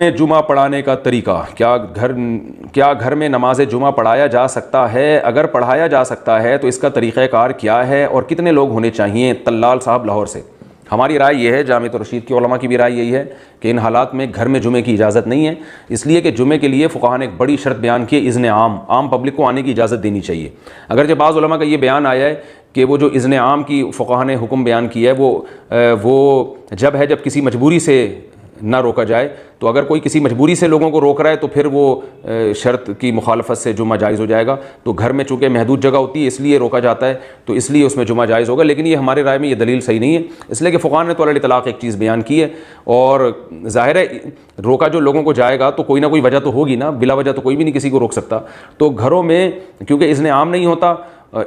میں جمعہ پڑھانے کا طریقہ کیا گھر میں نماز جمعہ پڑھایا جا سکتا ہے؟ اگر پڑھایا جا سکتا ہے تو اس کا طریقہ کار کیا ہے اور کتنے لوگ ہونے چاہیے؟ طلال صاحب لاہور سے۔ ہماری رائے یہ ہے، جامعۃ الرشید کے علماء کی بھی رائے یہی ہے کہ ان حالات میں گھر میں جمعے کی اجازت نہیں ہے، اس لیے کہ جمعے کے لیے فقہاء نے ایک بڑی شرط بیان کی ہے، اذن عام پبلک کو آنے کی اجازت دینی چاہیے۔ اگرچہ بعض علماء کا یہ بیان آیا ہے کہ وہ جو اذن عام کی فقہاء نے حکم بیان کیا ہے وہ جب کسی مجبوری سے نہ روکا جائے، تو اگر کوئی کسی مجبوری سے لوگوں کو روک رہا ہے تو پھر وہ شرط کی مخالفت سے جمعہ جائز ہو جائے گا۔ تو گھر میں چونکہ محدود جگہ ہوتی ہے اس لیے روکا جاتا ہے، تو اس لیے اس میں جمعہ جائز ہوگا، لیکن یہ ہمارے رائے میں یہ دلیل صحیح نہیں ہے، اس لیے کہ فقہاء نے تو علی الاطلاق ایک چیز بیان کی ہے، اور ظاہر ہے روکا جو لوگوں کو جائے گا تو کوئی نہ کوئی وجہ تو ہوگی نا، بلا وجہ تو کوئی بھی نہیں کسی کو روک سکتا۔ تو گھروں میں کیونکہ اذن عام نہیں ہوتا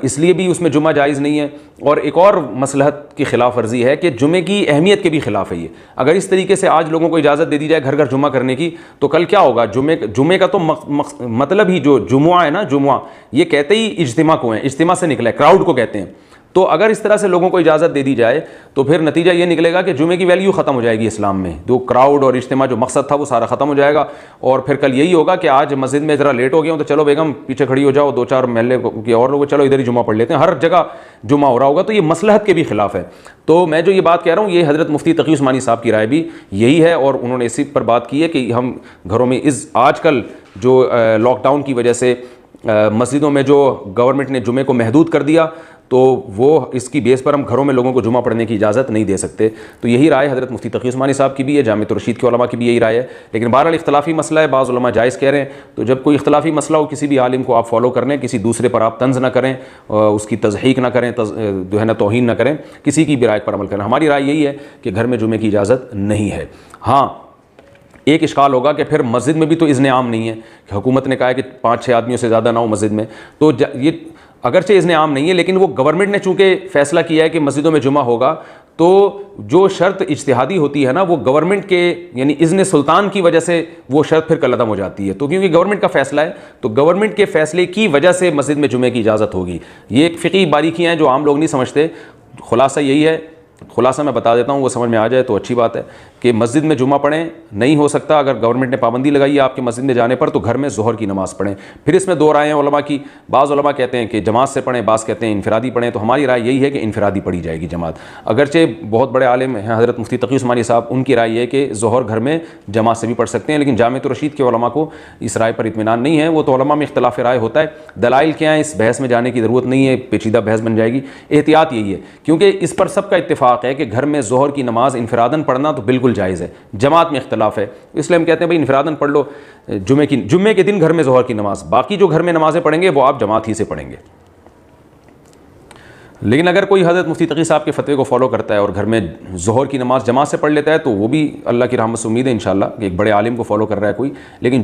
اس لیے بھی اس میں جمعہ جائز نہیں ہے۔ اور ایک اور مصلحت کی خلاف ورزی ہے کہ جمعے کی اہمیت کے بھی خلاف ہے یہ۔ اگر اس طریقے سے آج لوگوں کو اجازت دے دی جائے گھر گھر جمعہ کرنے کی، تو کل کیا ہوگا؟ جمعے کا تو مطلب ہی جو جمعہ ہے نا، جمعہ یہ کہتے ہی اجتماع کو ہیں، اجتماع سے نکلا ہے، کراؤڈ کو کہتے ہیں۔ تو اگر اس طرح سے لوگوں کو اجازت دے دی جائے تو پھر نتیجہ یہ نکلے گا کہ جمعے کی ویلیو ختم ہو جائے گی اسلام میں، جو کراؤڈ اور اجتماع جو مقصد تھا وہ سارا ختم ہو جائے گا، اور پھر کل یہی ہوگا کہ آج مسجد میں ذرا لیٹ ہو گیا ہوں تو چلو بیگم پیچھے کھڑی ہو جاؤ، دو چار محلے کے اور لوگ چلو ادھر ہی جمعہ پڑھ لیتے ہیں، ہر جگہ جمعہ ہو رہا ہوگا، تو یہ مصلحت کے بھی خلاف ہے۔ تو میں جو یہ بات کہہ رہا ہوں یہ حضرت مفتی تقی عثمانی صاحب کی رائے بھی یہی ہے، اور انہوں نے اسی پر بات کی ہے کہ ہم گھروں میں آج کل جو لاک ڈاؤن کی وجہ سے مسجدوں میں جو گورنمنٹ نے جمعے کو محدود کر دیا، تو وہ اس کی بیس پر ہم گھروں میں لوگوں کو جمعہ پڑھنے کی اجازت نہیں دے سکتے۔ تو یہی رائے حضرت مفتی تقی عثمانی صاحب کی بھی ہے، جامعۃ الرشید کے علماء کی بھی یہی رائے ہے، لیکن بہرحال اختلافی مسئلہ ہے، بعض علماء جائز کہہ رہے ہیں۔ تو جب کوئی اختلافی مسئلہ ہو کسی بھی عالم کو آپ فالو کر لیں، کسی دوسرے پر آپ طنز نہ کریں، اس کی تضحیق نہ کریں، جو ہے نا توہین نہ کریں، کسی کی بھی رائے پر عمل کریں۔ ہماری رائے یہی ہے کہ گھر میں جمعے کی اجازت نہیں ہے۔ ہاں ایک اشکال ہوگا کہ پھر مسجد میں بھی تو اذن عام نہیں ہے، کہ حکومت نے کہا ہے کہ 5-6 آدمیوں سے زیادہ نہ ہو مسجد میں، تو یہ اگرچہ اذن عام نہیں ہے لیکن وہ گورنمنٹ نے چونکہ فیصلہ کیا ہے کہ مسجدوں میں جمعہ ہوگا، تو جو شرط اجتہادی ہوتی ہے نا وہ گورنمنٹ کے یعنی اذن سلطان کی وجہ سے وہ شرط پھر کل عدم ہو جاتی ہے۔ تو کیونکہ گورنمنٹ کا فیصلہ ہے تو گورنمنٹ کے فیصلے کی وجہ سے مسجد میں جمعے کی اجازت ہوگی۔ یہ ایک فقہی باریکیاں ہیں جو عام لوگ نہیں سمجھتے۔ خلاصہ یہی ہے، خلاصہ میں بتا دیتا ہوں، وہ سمجھ میں آ جائے تو اچھی بات ہے، کہ مسجد میں جمعہ پڑھیں نہیں ہو سکتا، اگر گورنمنٹ نے پابندی لگائی ہے آپ کے مسجد میں جانے پر، تو گھر میں ظہر کی نماز پڑھیں۔ پھر اس میں دو رائے ہیں علماء کی، بعض علماء کہتے ہیں کہ جماعت سے پڑھیں، بعض کہتے ہیں انفرادی پڑھیں، تو ہماری رائے یہی ہے کہ انفرادی پڑھی جائے گی جماعت۔ اگرچہ بہت بڑے عالم ہیں حضرت مفتی تقی عثمانی صاحب، ان کی رائے یہ ہے کہ ظہر گھر میں جماعت سے بھی پڑھ سکتے ہیں، لیکن جامعۃ الرشید کے علماء کو اس رائے پر اطمینان نہیں ہے۔ وہ تو علماء میں اختلاف رائے ہوتا ہے، دلائل کیا ہیں اس بحث میں جانے کی ضرورت نہیں ہے، پیچیدہ بحث بن جائے گی۔ احتیاط یہی ہے کیونکہ اس پر سب کا اتفاق ہے کہ گھر میں ظہر کی نماز انفراداً پڑھنا تو بالکل جائز ہے، جماعت میں اختلاف ہے، اس لیے ہم کہتے ہیں بھائی انفراداً پڑھ لو جمعے کے دن گھر میں ظہر کی نماز، باقی جو گھر میں نمازیں پڑھیں گے وہ آپ جماعت ہی سے پڑھیں گے۔ لیکن اگر کوئی حضرت مفتی تقی صاحب کے فتوے کو فالو کرتا ہے اور گھر میں ظہر کی نماز جماعت سے پڑھ لیتا ہے تو وہ بھی اللہ کی رحمت سے امید ہے انشاءاللہ کہ ایک بڑے عالم کو فالو کر رہا ہے کوئی، لیکن